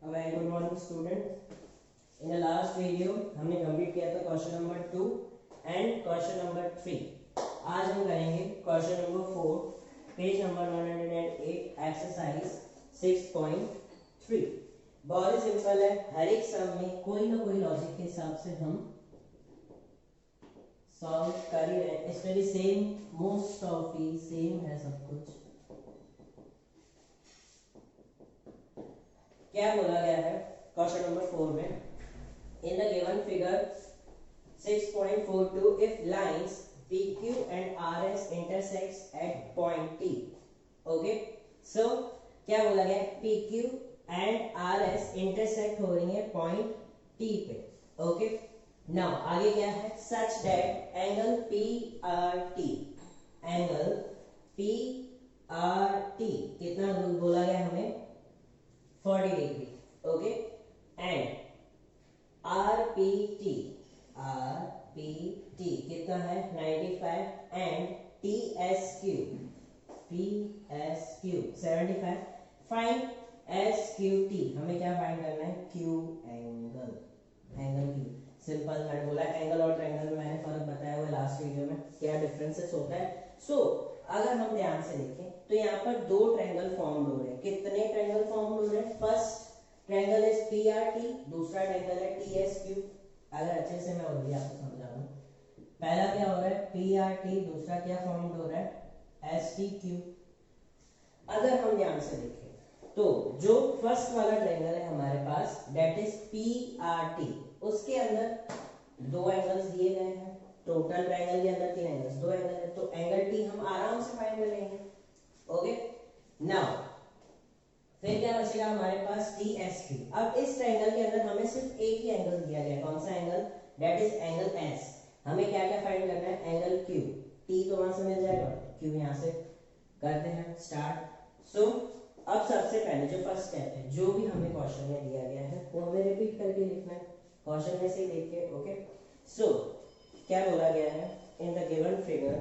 A very good morning student. In the last video हमने complete किया था question number 2 and question number 3. आज हम करेंगे question number 4 page number 108 exercise 6.3. बहुत ही सिंपल है. हर एक सम में कोई ना कोई लॉजिक के हिसाब से हम सॉल्व कर ही रहे हैं. इसमें भी same most of he same है सब कुछ. क्या बोला गया है क्वेश्चन नंबर 4 में? In the given figure 6.42 if lines PQ and RS intersects at point T. Okay, so क्या बोला गया? PQ and RS intersect हो रही है पॉइंट T पे. ओके, नाउ आगे क्या है? such that angle PRT, angle PRT कितना बोला गया हमें? 40 डिग्री. ओके, एंड RPT कितना है? 95 एंड TSQ 75. Find SQT. हमें क्या फाइंड करना है? Q angle. Q simple. मैंने बोला एंगल और ट्रायंगल में मैंने फर्क बताया हुआ लास्ट वीडियो में क्या डिफरेंसेस होता है. सो अगर हम ध्यान से देखें तो यहाँ पर दो ट्रायंगल फॉर्म हो रहे हैं. कितने ट्रायंगल फॉर्म हो रहे हैं? फर्स्ट ट्रायंगल इज PRT, दूसरा ट्रायंगल है TSQ. अगर अच्छे से मैं और भी आपको समझा दूं, पहला क्या हो रहा है? PRT, दूसरा क्या फॉर्म हो रहा है? STQ. अगर हम ध्यान से देखें तो जो फर्स्ट वाला ट्रायंगल है हमारे पास दैट इज PRT, उसके अंदर दो एंगल्स दिए गए हैं. टोटल ट्रायंगल के अंदर तीन एंगल्स, दो एंगल है तो एंगल T हम आराम से फाइंड कर लेंगे. ओके, नाउ फिर क्या बचेगा हमारे पास? TSQ. अब इस ट्रायंगल के अंदर हमें सिर्फ एक ही एंगल दिया गया है. कौन सा angle? That is angle S. हमें क्या क्या फाइंड करना है? Angle Q. T तो वहां से मिल जाएगा, Q यहां से. करते हैं स्टार्ट. सो अब सबसे पहले जो फर्स्ट स्टेप है, जो भी हमें क्वेश्चन में दिया गया है वो हमें रिपीट करके लिखना है क्वेश्चन में से देख के. ओके, सो क्या बोला गया है? In the given figure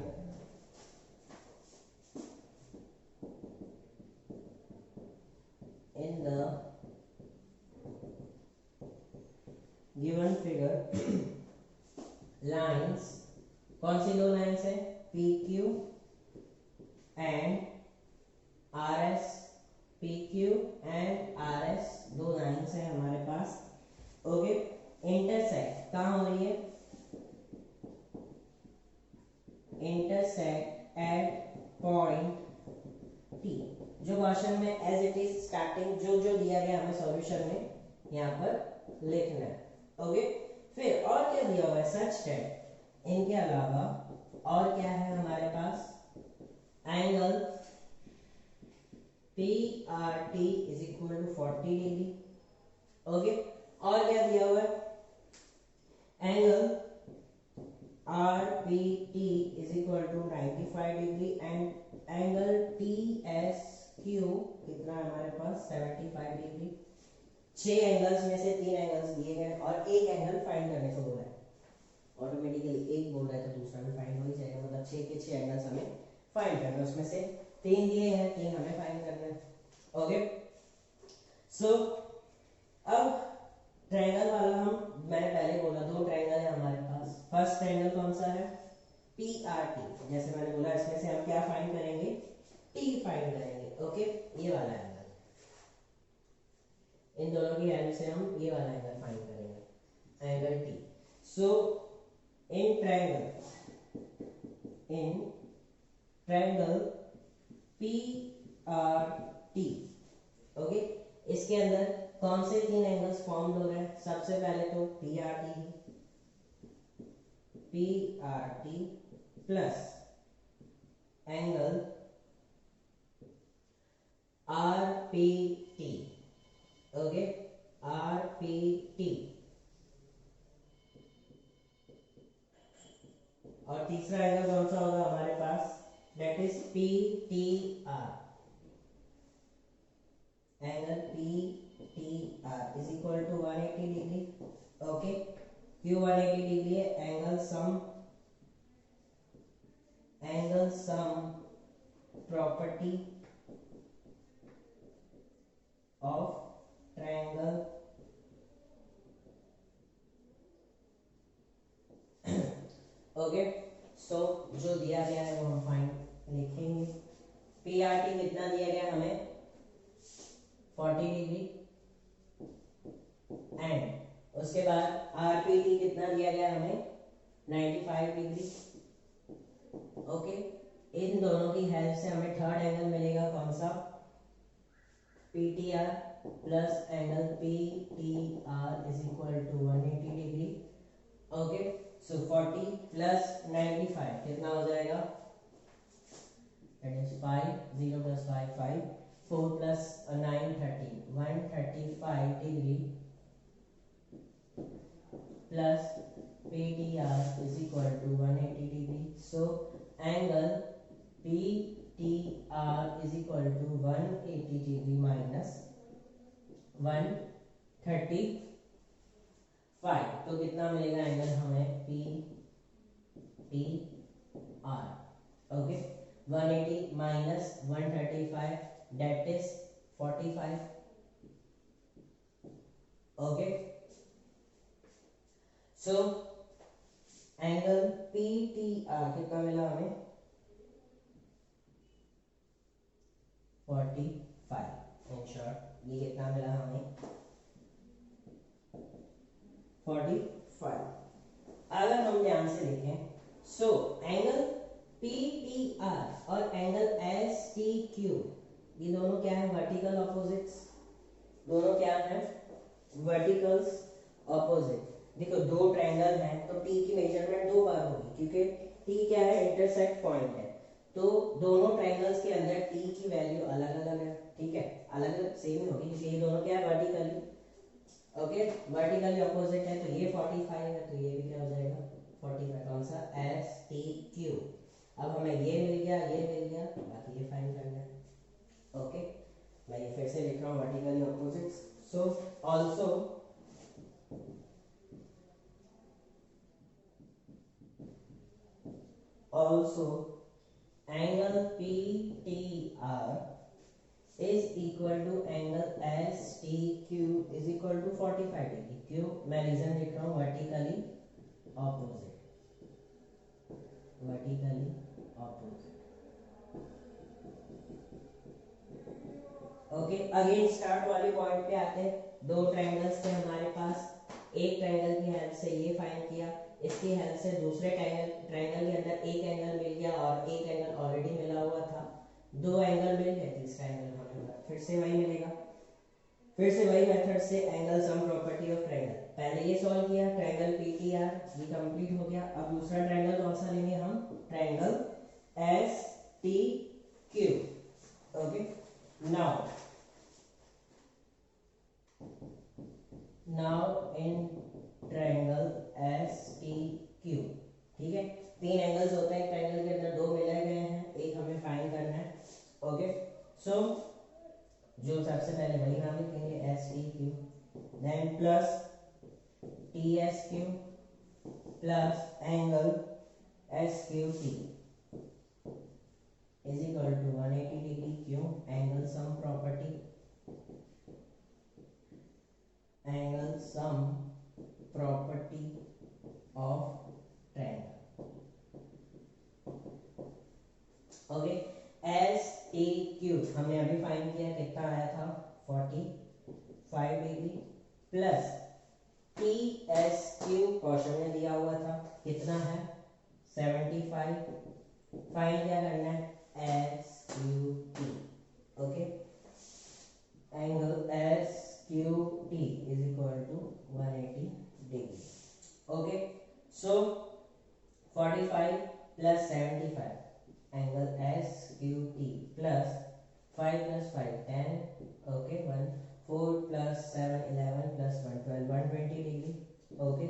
lines, कौन सी दो लाइंस है? PQ and RS. PQ and RS दो लाइंस है हमारे पास. ओके, इंटरसेक्ट कहाँ हो रही है? Intersect at point T. जो क्वेश्चन में एज इट इज स्टार्टिंग जो जो दिया गया हमें सॉल्यूशन में यहाँ पर लिखना है. ओके, फिर और क्या दिया हुआ है? सच दैट, इनके अलावा और क्या है हमारे पास? Angle PRT is equal to 40 degree. Okay, और क्या दिया हुआ है? Angle RPT is equal to 95 degree and angle TSQ कितना है हमारे पास? 75 डिग्री. 6 एंगल्स में से 3 एंगल्स दिए गए और एक एंगल फाइंड करने को बोला है. ऑटोमेटिकली एक बोल रहा है तो दूसरा भी फाइंड हो ही जाएगा. मतलब 6 के 6 एंगल्स हमें फाइंड करना है. उसमें से 3 दिए हैं, 3 हमें फाइंड करना है. ओके, सो अब ट्रायंगल वाला हम, मैंने पहले बोला दो ट्रायंगल है हमारे पास. फर्स्ट ट्रायंगल कौन सा है? PRT. जैसे मैंने बोला इसमें से हम क्या फाइंड करेंगे? T फाइंड करेंगे. ओके, ये वाला एंगल, इन दोनों की हेल्प से हम ये वाला एंगल फाइंड करेंगे, angle T. So in triangle PRT, okay, इसके अंदर कौन से तीन एंगल्स फॉर्म हो रहे हैं? सबसे पहले तो PRT plus angle RPT. Okay, RPT. और तीसरा एंगल कौन सा होगा हमारे पास? That is PTR. Angle PTR is equal to 180 degree. Okay, क्यों 180 डिग्री है? Angle sum property of triangle okay, so जो दिया गया है वो हम फाइंड लिखेंगे। पी आर टी कितना दिया गया हमें 40 डिग्री, एंड उसके बाद आर पी टी कितना दिया गया हमें 95 डिग्री। ओके, इन दोनों की हेल्प से हमें थर्ड एंगल मिलेगा कौन सा, P T R plus angle P T R is equal to 180 degree. Okay, so 40 plus 95 कितना हो जाएगा, that is 5, 0 plus 5 5, 4 plus 9 30, 135 degree plus P T R is equal to 180 degree. So angle P T R is equal to 180 degree minus 135, तो कितना मिलेगा angle हमें P T R. Okay, 180 minus 135 that is 45। Okay, so angle P T are कितना मिला हमें 45। In short ये कितना मिला हमें 45। अगर हम ध्यान से देखें, सो एंगल पी टी आर और एंगल एस टी क्यू ये दोनों क्या है, वर्टिकल ऑपोजिट्स। दोनों क्या है, वर्टिकल्स ऑपोजिट। देखो दो ट्रायंगल हैं तो टी की मेजरमेंट दो बार होगी, क्योंकि टी क्या है, इंटरसेक्ट पॉइंट है। तो दोनों ट्रायंगल्स के अंदर टी की वैल्यू अलग अलग है, ठीक है, अलग अलग सेम ही होगी क्योंकि ये दोनों क्या है, वर्टिकली। ओके, वर्टिकली ऑपोजिट है, तो ये 45 है तो ये भी क्या हो जाएगा 45। कौन सा, एस टी क्यू। अब हमें ये मिल गया, ये मिल गया, बाकी ये फाइंड करना है। ओके, मैं ये फिर से लिख रहा हूँ vertically opposites. So also angle PTR is equal to angle STQ is equal to 45 degree. क्यों, मैं रीजन लिख रहा हूँ vertically opposite, vertically opposite. Okay, again start वाले पॉइंट पे आते हैं। दो ट्रायंगल्स थे हमारे पास, एक ट्रायंगल की हेल्प से ये फाइंड किया, इसकी हेल्प से दूसरे ट्रायंगल के अंदर एक एंगल मिल गया और एक एंगल ऑलरेडी मिला हुआ था, दो एंगल मिल गए, तीसरा एंगल हमें फिर से वही मिलेगा। फिर से वही मेथड से angle sum property of triangle, पहले ये सॉल्व किया, ट्रायंगल पीटीआर ये कंप्लीट हो गया। अब दूसरा ट्रायंगल कौन सा लेंगे हम, triangle S T Q. Okay, now in triangle S T Q, ठीक है, तीन एंगल्स होते हैं ट्रायंगल के अंदर, दो मिले गए हैं, एक हमें फाइंड करना है। ओके, सो जो सबसे पहले वही नाम लिखेंगे S T Q, then plus T S Q plus angle S Q T is equal to 180 degree. क्यों, angle sum property, angle sum property of triangle. Okay, S T Q हमने अभी find किया, कितना आया था 45 degree, plus T S Q question में दिया हुआ था, कितना है 75। फाइंड क्या करना है, S Q T. Okay, angle S Q T is equal to 180 degree. Okay, so 45 plus 75 angle S Q T plus 5 plus 5 10, okay 1, 4 plus 7 11 plus 1 12, 120 degree. Okay,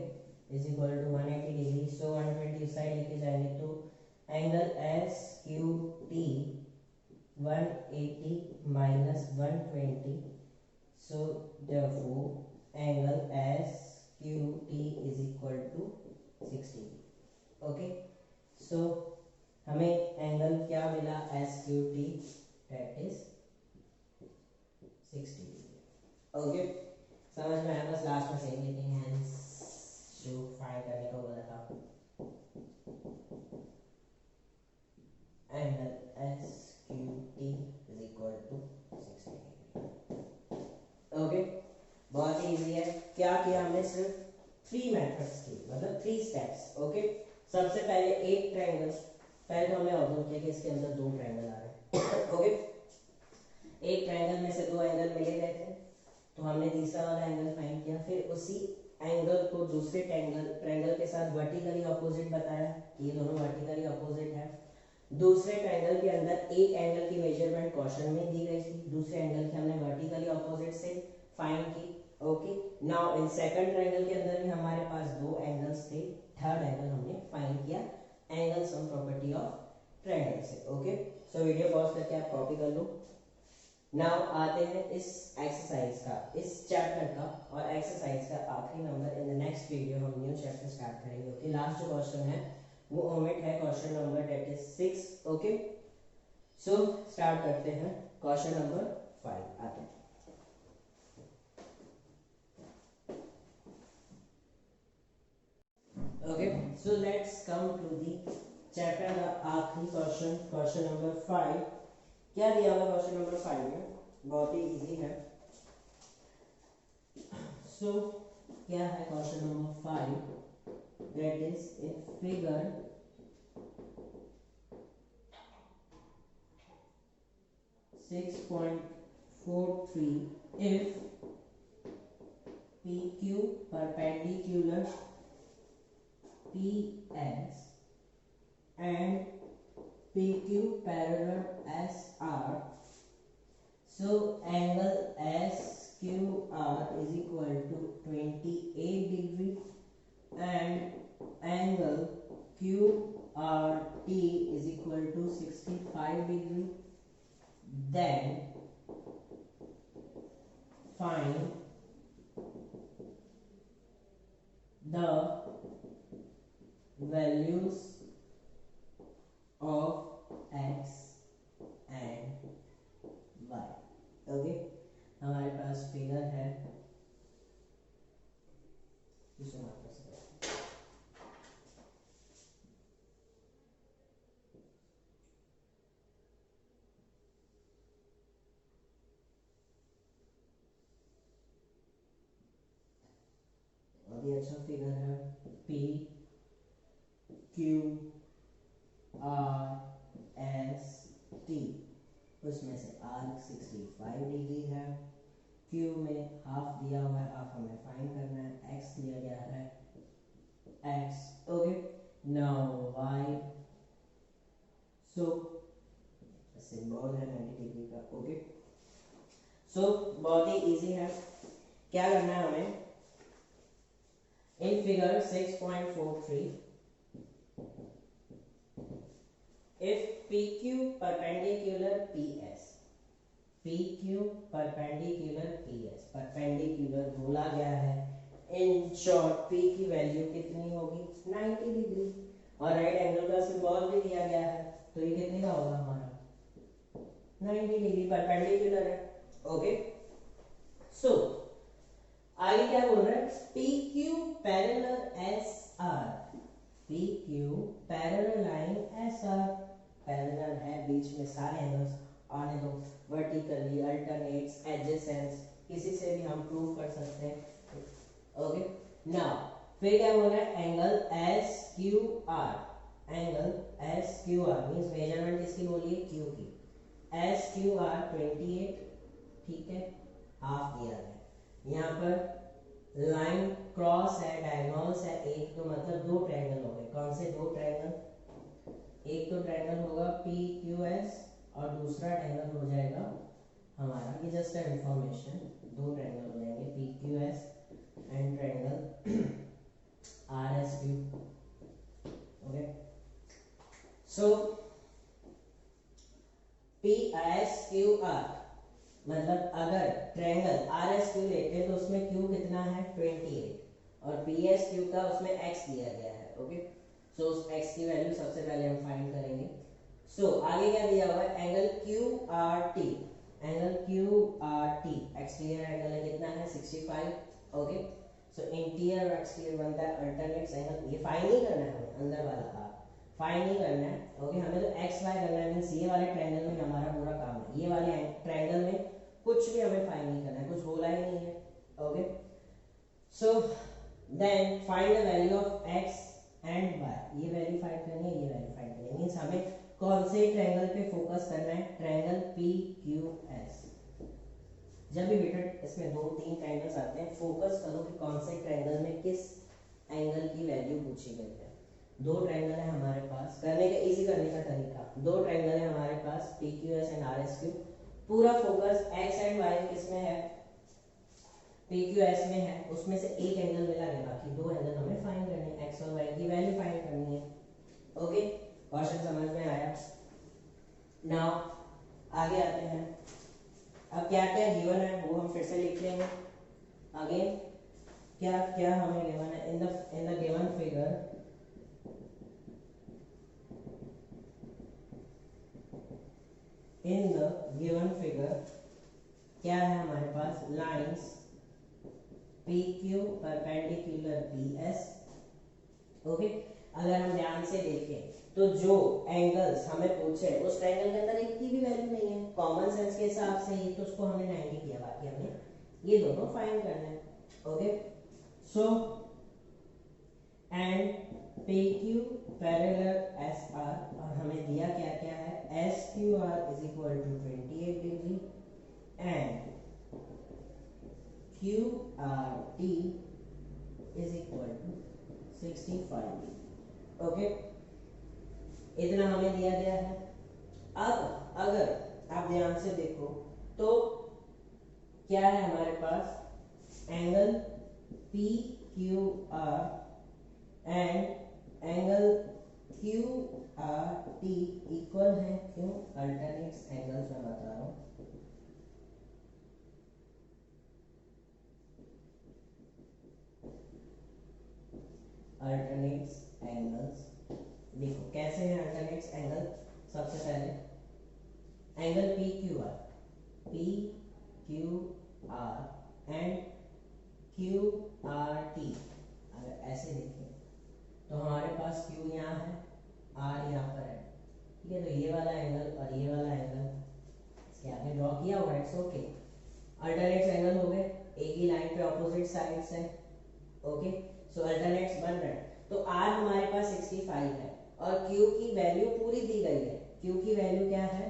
is equal to 180 degree. So 120 इस side लेके जाएंगे तो angle S Q T 180 minus 120, so therefore angle SQT is equal to 60। Okay, सो हमें angle क्या मिला SQT, that is 60 degree. Okay, समझ में आया, बस लास्ट में सेम लिखेंगे, हेंस जो फाइंड करने को बोला था। बहुत ही इजी है। क्या किया हमने, सिर्फ 3 मेथड्स की, मतलब 3 स्टेप्स। ओके, सबसे पहले एक ट्रायंगल, पहले तो हमने ऑब्जर्व किया कि इसके अंदर 2 ट्रायंगल आ रहे हैं। ओके, एक ट्रायंगल में से 2 एंगल मिले गए थे, तो हमने तीसरा वाला एंगल फाइंड किया। फिर उसी एंगल को दूसरे ट्रायंगल के साथ वर्टिकली अपोजिट बताया कि ये दोनों वर्टिकली अपोजिट है। दूसरे ट्रायंगल के अंदर एक एंगल की मेजरमेंट क्वेश्चन में दी गई थी, दूसरे एंगल की हमने वर्टिकली अपोजिट से फाइंड की। Okay, now in second triangle के अंदर भी हमारे पास 2 एंगल्स थे, थर्ड एंगल हमने फाइंड किया angle sum property of triangle से। ओके, सो वीडियो पॉज करके आप कॉपी कर लो। नाउ आते हैं इस एक्सरसाइज का, इस चैप्टर का और एक्सरसाइज का आखिरी number. In the next video हम न्यू चैप्टर स्टार्ट करेंगे। ओके, लास्ट जो क्वेश्चन है वो ओमिट है, question number that is 6। Okay, so start करते हैं क्वेश्चन नंबर 5 आते हैं। Okay, so let's come to the chapter का आखिरी क्वेश्चन, क्वेश्चन नंबर 5। क्या दिया हुआ क्वेश्चन नंबर 5 में, बहुत ही इजी है। सो क्या है question number 5, that is in figure 6.43 if PQ perpendicular PS and PQ parallel SR, so angle SQR is equal to 28 degree and angle QRT is equal to 65 degree, then find the values of x and y। Okay, हमारे पास figure है, अभी अच्छा figure है, P Q R S T, उसमें से R 65 degree है, Q में half दिया हुआ है, हाफ हमें फाइंड करना है, X दिया गया है X। ओके, नाउ Y, सो सिंबल है 90 डिग्री का। ओके, सो बहुत ही इजी है। क्या करना है हमें, in figure 6.43 if PQ perpendicular PS, PQ perpendicular PS, perpendicular बोला गया है, इन शॉर्ट P की वैल्यू कितनी होगी, 90 डिग्री, और राइट एंगल का सिंबल भी दिया गया है, तो ये कितने का होगा हमारा 90 डिग्री, परपेंडिकुलर है। ओके, सो आगे क्या बोल रहा है, PQ parallel SR, PQ parallel line SR, parallel है, बीच में सारे एंगल्स आने दो, वर्टिकली, अल्टरनेट्स, एडजेसेंट्स, किसी से भी हम प्रूव कर सकते हैं। ओके, नाउ फिर क्या बोल रहा है, angle SQR, angle SQR means measurement किसकी बोलिए, Q की, SQR 28, ठीक है, हाफ दिया है, यहाँ पर लाइन क्रॉस है, डायगोनल्स है एक, तो मतलब 2 ट्रायंगल हो गए। कौन से 2 ट्रायंगल, एक तो ट्रायंगल होगा PQS और दूसरा ट्रायंगल हो जाएगा हमारा, ये जस्ट इंफॉर्मेशन, 2 ट्रायंगल हो जाएंगे PQS and triangle RSQ। Okay, so PSQR मतलब अगर ट्रायंगल RSQ लेते हैं तो उसमें Q कितना है 28 और PSQ का उसमें X दिया गया है। ओके, सो उस X की वैल्यू सबसे पहले हम फाइंड करेंगे। सो आगे क्या दिया हुआ है, angle QRT, angle QRT exterior angle है, कितना है 65। ओके, सो इंटीरियर और एक्सटीरियर बनता है अल्टरनेट्स एंगल, ये फाइंड नहीं करना है हमें, अंदर वाला पार्ट फाइंड नहीं करना है। ओके, हमें तो एक्स वाई करना है, मींस ये वाले ट्रायंगल में हमारा पूरा काम है, ये वाले ट्रायंगल में कुछ भी हमें फाइंड नहीं करना है, कुछ बोला ही नहीं है। Okay, so then find the value of X and Y, ये वैल्यू फाइंड करनी है, ये वैल्यू फाइंड करनी है। मीन्स हमें कौन से ट्रायंगल पे फोकस करना है, ट्रायंगल पी क्यू एस। जब भी बेटा इसमें 2-3 ट्रायंगल्स आते हैं, फोकस करो कि कौन से ट्रायंगल में किस एंगल की वैल्यू पूछी गई है। 2 ट्रायंगल है हमारे पास, करने का इजी करने का तरीका, 2 ट्रायंगल है हमारे पास P Q S and R S Q. पूरा फोकस एक्स एंड वाई किसमें है, पी क्यू एस में है, उसमें से एक एंगल मिला है, बाकी 2 एंगल हमें फाइंड करने हैं, एक्स और वाई की वैल्यू फाइंड करनी है। ओके, क्वेश्चन समझ में आया। नाउ आगे आते हैं। अब क्या क्या गिवन है वो हम फिर से लिख लेंगे। अगेन क्या क्या हमें गिवन है, इन द गिवन फिगर क्या है हमारे पास, lines P Q perpendicular P S. Okay, अगर हम ध्यान से देखें तो जो एंगल्स हमें पूछे उस ट्रायंगल के अंदर एक की भी वैल्यू नहीं है, कॉमन सेंस के हिसाब से ही तो उसको हमने 90 किया, बाकी हमने ये दोनों फाइंड करना है। Okay, so and P Q parallel S R, और हमें दिया क्या क्या है, S Q R is equal to 28 degree and Q R T is equal to 65। Okay, इतना हमें दिया गया है। अब अगर आप ध्यान से देखो तो क्या है हमारे पास, angle P Q R and angle Q R T equal है, क्यों, अल्टरनेट्स एंगल्स मैं बता रहा हूं। अल्टरनेट्स एंगल्स, देखो कैसे हैं अल्टरनेट्स एंगल। सबसे पहले angle P Q R and Q R T, अगर ऐसे देखें तो हमारे पास क्यू यहाँ है, आर यहाँ पर है, ठीक है। तो ये वाला एंगल और ये वाला एंगल इसके आगे ड्रॉ किया हुआ है, इट्स ओके। अल्टरनेट्स एंगल हो गए, एक ही लाइन पे ऑपोजिट साइड्स है। ओके, सो अल्टरनेट्स बन रहे हैं। तो आर हमारे पास 65 है और क्यू की वैल्यू पूरी दी गई है। क्यू की वैल्यू क्या है,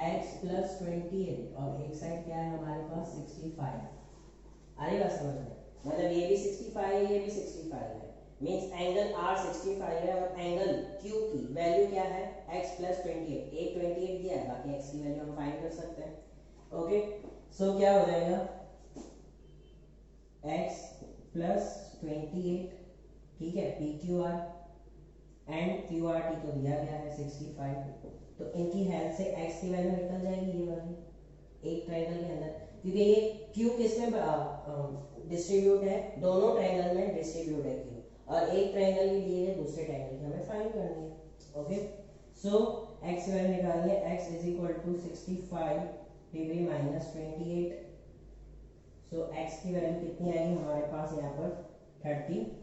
x प्लस 28, और एक साइड क्या है हमारे पास 65। आ रही बात समझ में, मतलब ये भी 65 है, ये भी 65 है, मींस एंगल r 65 है और एंगल q की वैल्यू क्या है, x प्लस 28। एक 28 दिया है, बाकी x की वैल्यू हम फाइंड कर सकते हैं। ओके, सो क्या हो जाएगा, x प्लस 28, ठीक है, P Q R and Q R T तो दिया गया है 65, तो इनकी हेल्प से x की वैल्यू निकल जाएगी ये वाली एक ट्रायंगल के अंदर, क्योंकि ये q किस में डिस्ट्रीब्यूट है, दोनों ट्रायंगल में डिस्ट्रीब्यूट है q, और एक ट्रायंगल के लिए दूसरे ट्रायंगल की हमें फाइंड करनी है। ओके, सो x की वैल्यू निकालिए, x is equal to 65 degree minus 28। So x की वैल्यू कितनी आएगी हमारे पास यहाँ पर 37,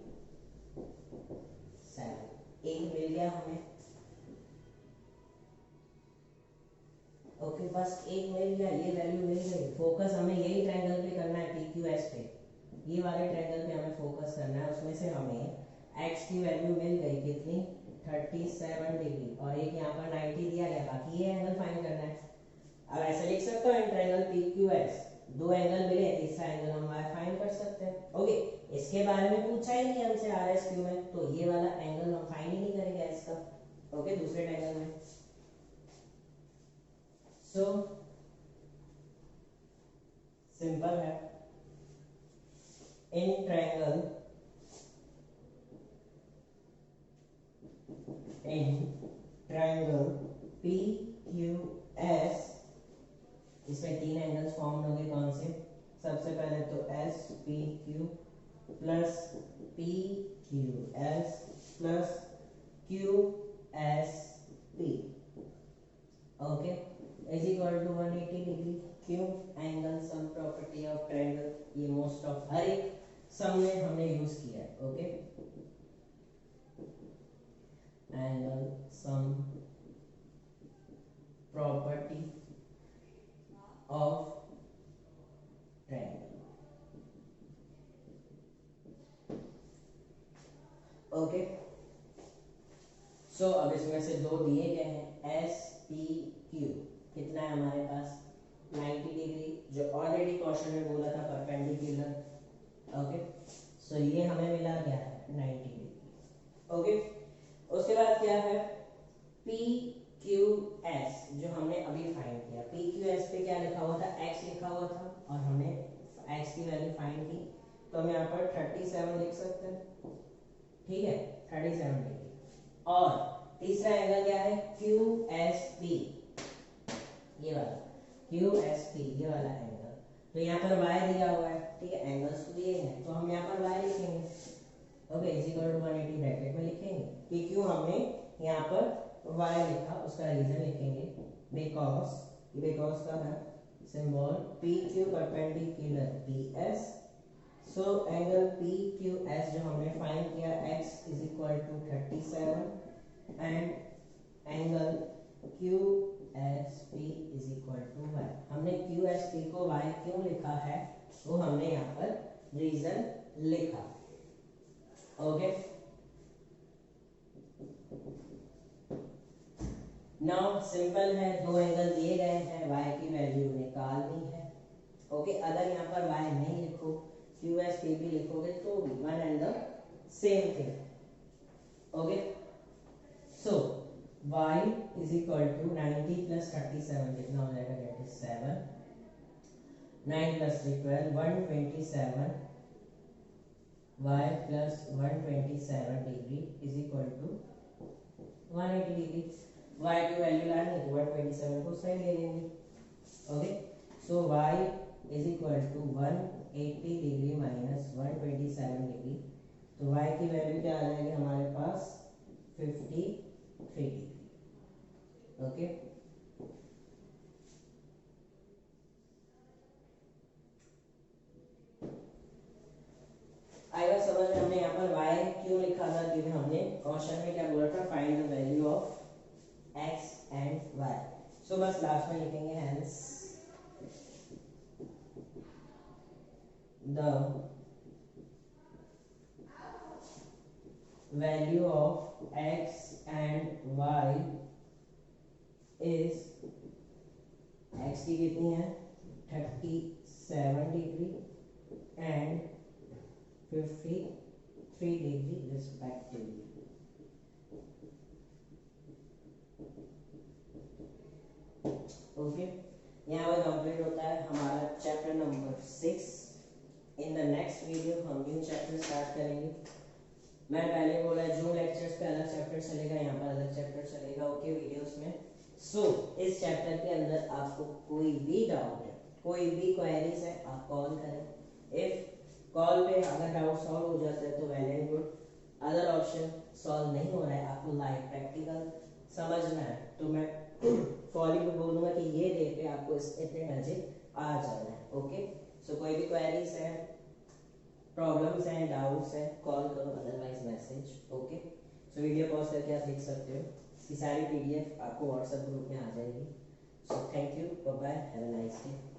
एक मिल गया हमें। ओके, बस एक मिल गया, ये वैल्यू मिल गई। फोकस हमें यही ट्रायंगल पे करना है, पी क्यू एस पे, ये वाले ट्रायंगल पे हमें फोकस करना है। उसमें से हमें x की वैल्यू मिल गई कितनी, 37 डिग्री, और एक यहाँ पर 90 दिया गया, बाकी ये एंगल फाइंड करना है। अब ऐसे लिख सकते हो, in triangle P Q S 2 angle मिले, तीसरा एंगल हम फाइंड कर सकते हैं। ओके, इसके बारे में पूछा ही नहीं हमसे आर एस क्यू में, तो ये वाला एंगल हम फाइंड ही नहीं करेंगे इसका। ओके, दूसरे ट्रायंगल में। सो सिंपल है, in triangle P Q S, इसमें 3 एंगल्स फॉर्म होंगे, कौन से, सबसे पहले तो S P Q plus P Q S plus Q S P, okay, is equal to 180 degree. क्यों, angle sum property of triangle, ये मोस्ट ऑफ हर एक सम में हमने यूज किया है। Okay, angle sum property of triangle, okay so अब इसमें से दो दिए गए हैं एस पी क्यू, कितना है हमारे पास 90 डिग्री, जो ऑलरेडी क्वेश्चन में बोला था परपेंडिकुलर। ओके सो ये हमें मिला क्या है 90 डिग्री। ओके उसके बाद क्या है पी क्यू एस, जो हमने अभी फाइंड किया। पी क्यू एस पे क्या लिखा हुआ था एक्स लिखा हुआ था और हमने एक्स की वैल्यू फाइंड की, तो हम यहाँ पर 37 लिख सकते हैं, ठीक है 37 डिग्री। और तीसरा एंगल क्या है क्यू एस पी, ये वाला क्यू एस पी, ये वाला एंगल। तो यहाँ पर y दिया हुआ है, ठीक है एंगल्स तो दिए हैं, तो हम यहाँ पर y लिखेंगे। Okay is equal to 180 bracket में लिखेंगे कि क्यों हमने यहाँ पर y लिखा, उसका रीजन लिखेंगे बिकॉज का है symbol P Q perpendicular P S. So angle P Q S जो हमने फाइंड किया x is equal to 37 and angle Q S P is equal to y। हमने क्यू एस पी को y क्यों लिखा है वो हमने यहाँ पर रीजन लिखा। ओके नाउ सिंपल है, दो एंगल दिए गए हैं, y की वैल्यू निकालनी है। ओके अगर यहाँ पर y नहीं लिखो क्यू एस पी भी लिखोगे तो one and the same thing. Okay so y is equal to 90 plus 37 कितना हो जाएगा that is 7, 9 plus 3 12 127 y plus 127 degree is equal to 180 degree. y की वैल्यू लानी है तो 127 को साइड ले लेंगे। Okay so y is equal to 180 degree minus 127 degree, तो y की वैल्यू क्या आ जाएगी हमारे पास 53 डिग्री। ओके आएगा समझ में। हमने यहाँ पर y क्यों लिखा था क्योंकि हमने क्वेश्चन में क्या बोला था find the value of x and y। सो बस लास्ट में लिखेंगे hence the value of x and y is x की कितनी है 37 degree and 53 degree respectively. Okay यहाँ पर कंप्लीट होता है हमारा chapter number 6। In the next video हम न्यू चैप्टर स्टार्ट करेंगे। मैं पहले बोला जूम लेक्चर्स पे अलग चैप्टर चलेगा, यहाँ पर अलग चैप्टर चलेगा। ओके वीडियोस में सो इस चैप्टर के अंदर आपको कोई भी डाउट है, कोई भी क्वेरीज है, आप कॉल करें। इफ कॉल पे अगर डाउट सॉल्व हो जाता है तो well and good, other option solve नहीं हो रहा है, आपको लाइव प्रैक्टिकल समझना है तो मैं फॉरी पे बोलूँगा कि ये डेट पे आपको इतने बजे आ जाना है। ओके सो कोई भी क्वेरीज है, प्रॉब्लम्स हैं, डाउट्स हैं, कॉल करो, otherwise message. Okay so video pause करके आप लिख सकते हो, इसकी सारी पीडीएफ आपको व्हाट्सएप ग्रुप में आ जाएगी। So thank you, bye bye, have a nice day.